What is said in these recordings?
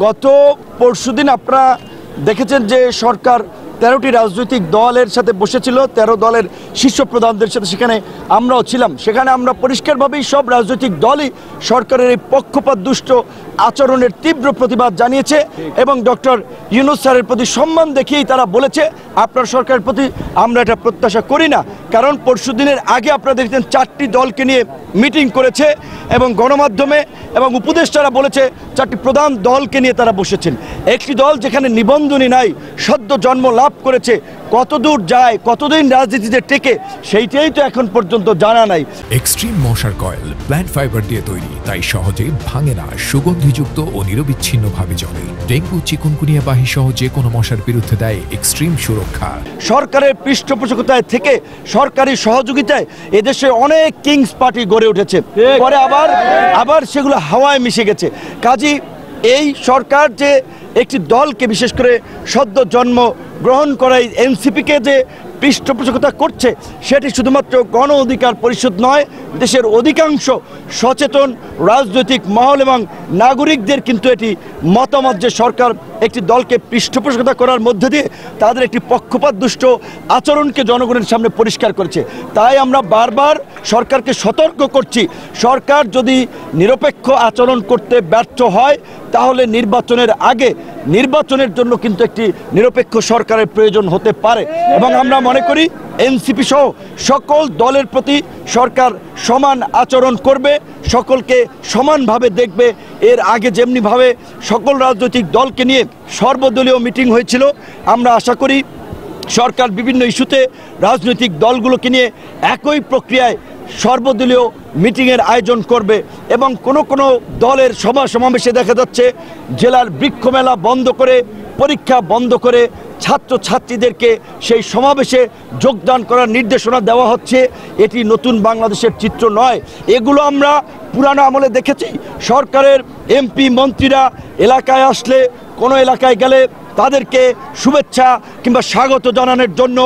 গত পরশুদিন আপনারা দেখেছেন যে সরকার 13টি রাজনৈতিক দলের সাথে বসেছিল, 13 দলের শীর্ষ প্রধানদের সাথে, সেখানে আমরাও ছিলাম। সেখানে আমরা পরিষ্কারভাবেই সব রাজনৈতিক দলই সরকারের এই পক্ষপাত দুষ্ট আচরণের তীব্র প্রতিবাদ জানিয়েছে এবং ডক্টর ইউনূস স্যারের প্রতি সম্মান দেখিয়েই তারা বলেছে আপনার সরকারের প্রতি আমরা এটা প্রত্যাশা করি না। কারণ পরশুদিনের আগে আপনারা দেখছেন 4টি দলকে নিয়ে মিটিং করেছে এবং গণমাধ্যমে এবং উপদেষ্টারা বলেছে 4টি প্রধান দলকে নিয়ে তারা বসেছেন। একটি দল যেখানে নিবন্ধনই নাই, সদ্য জন্ম লাভ করেছে, কতদূর যায়, কতদিন রাজনীতিতে টেকে, সেইটাই তো এখন পর্যন্ত জানা নাই। এক্সট্রিম মশার কয়েল প্ল্যান্ট ফাইবার দিয়ে তৈরি, তাই সহজে ভাঙে না, সুগন্ধিযুক্ত ও নিরবিচ্ছিন্নভাবে জ্বলে। ডেঙ্গু, চিকুনগুনিয়া বাহি সহ যে কোনো মশার বিরুদ্ধে দেয় এক্সট্রিম সুরক্ষা। সরকারের পৃষ্ঠপোষকতায় থেকে সরকারি সহযোগিতায় এদেশে অনেক কিংস পার্টি গড়ে উঠেছে, পরে আবার সেগুলো হাওয়ায় মিশে গেছে। কাজী এই সরকার যে একটি দলকে, বিশেষ করে সদ্য জন্ম গ্রহণ করাই এনসিপিকে যে পৃষ্ঠপোষকতা করছে, সেটি শুধুমাত্র গণ অধিকার পরিষদ নয়, দেশের অধিকাংশ সচেতন রাজনৈতিক মহল এবং নাগরিকদের কিন্তু এটি মতামত যে সরকার একটি দলকে পৃষ্ঠপোষকতা করার মধ্যে দিয়ে তাদের একটি পক্ষপাত দুষ্ট আচরণকে জনগণের সামনে পরিষ্কার করেছে। তাই আমরা বারবার সরকারকে সতর্ক করছি, সরকার যদি নিরপেক্ষ আচরণ করতে ব্যর্থ হয় তাহলে নির্বাচনের আগে নির্বাচনের জন্য কিন্তু একটি নিরপেক্ষ সরকারের প্রয়োজন হতে পারে এবং আমরা মনে করি এনসিপি সহ সকল দলের প্রতি সরকার সমান আচরণ করবে, সকলকে সমানভাবে দেখবে। এর আগে যেমনিভাবে সকল রাজনৈতিক দলকে নিয়ে সর্বদলীয় মিটিং হয়েছিল, আমরা আশা করি সরকার বিভিন্ন ইস্যুতে রাজনৈতিক দলগুলোকে নিয়ে একই প্রক্রিয়ায় সর্বদলীয় মিটিংয়ের আয়োজন করবে এবং কোনো দলের সভা সমাবেশে দেখা যাচ্ছে জেলার বৃক্ষমেলা বন্ধ করে, পরীক্ষা বন্ধ করে ছাত্রছাত্রীদেরকে সেই সমাবেশে যোগদান করার নির্দেশনা দেওয়া হচ্ছে। এটি নতুন বাংলাদেশের চিত্র নয়। এগুলো আমরা পুরানো আমলে দেখেছি। সরকারের এমপি মন্ত্রীরা এলাকায় আসলে, কোনো এলাকায় গেলে তাদেরকে শুভেচ্ছা কিংবা স্বাগত জানানোর জন্য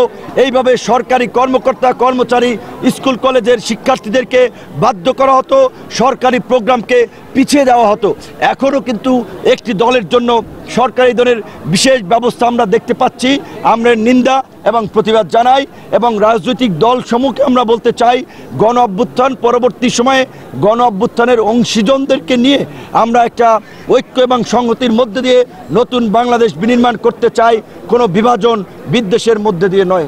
এইভাবে সরকারি কর্মকর্তা কর্মচারী, স্কুল কলেজের শিক্ষার্থীদেরকে বাধ্য করা হতো, সরকারি প্রোগ্রামকে পিছিয়ে দেওয়া হতো। এখনও কিন্তু একটি দলের জন্য সরকারি দলের বিশেষ ব্যবস্থা আমরা দেখতে পাচ্ছি। আমরা নিন্দা এবং প্রতিবাদ জানাই এবং রাজনৈতিক দল সমূহকে আমরা বলতে চাই, গণ অভ্যুত্থান পরবর্তী সময়ে গণ অভ্যুত্থানের অংশীজনদেরকে নিয়ে আমরা একটা ঐক্য এবং সংহতির মধ্যে দিয়ে নতুন বাংলাদেশ বিনির্মাণ করতে চাই, কোনো বিভাজন বিদ্বেষের মধ্যে দিয়ে নয়।